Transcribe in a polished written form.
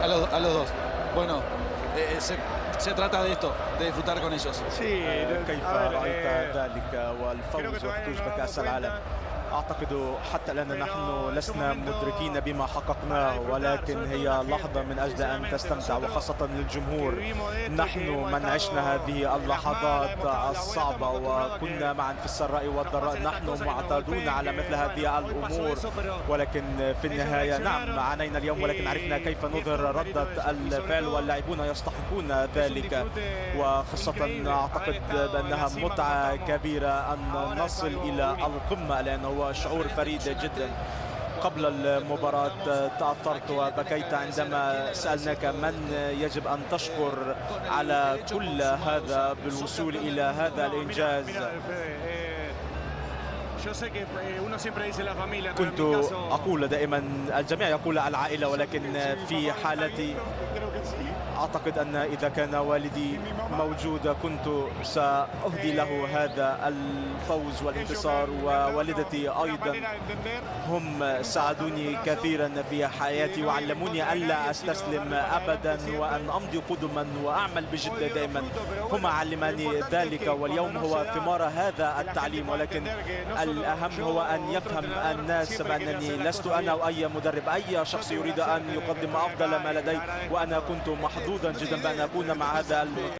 a los dos. Bueno, se trata de esto, de disfrutar con ellos. كيف رأيت ذلك والفوز وخروج بكأس العالم؟ أعتقد حتى الآن نحن لسنا مدركين بما حققناه، ولكن هي لحظة من أجل أن تستمتع، وخاصة للجمهور. نحن من عشنا هذه اللحظات الصعبة وكنا معا في السراء والضراء، نحن معتادون على مثل هذه الأمور، ولكن في النهاية نعم عانينا اليوم، ولكن عرفنا كيف نظهر ردة الفعل، واللاعبون يستحقون ذلك. وخاصة أعتقد بأنها متعة كبيرة أن نصل إلى القمة، لأنه شعور فريد جدا. قبل المباراة تأثرت وبكيت عندما سألناك من يجب أن تشكر على كل هذا بالوصول إلى هذا الإنجاز. كنت أقول دائما الجميع يقول العائلة، ولكن في حالتي أعتقد أن إذا كان والدي موجود كنت سأهدي له هذا الفوز والانتصار، ووالدتي أيضا. هم ساعدوني كثيرا في حياتي وعلموني ألا أستسلم أبدا وأن أمضي قدما وأعمل بجد دائما. هم علماني ذلك، واليوم هو ثمار هذا التعليم. ولكن الأهم هو أن يفهم الناس بأنني لست أنا أو أي مدرب، أي شخص يريد أن يقدم أفضل ما لديه، وأنا كنت محظوظا جدا بأن أكون مع هذا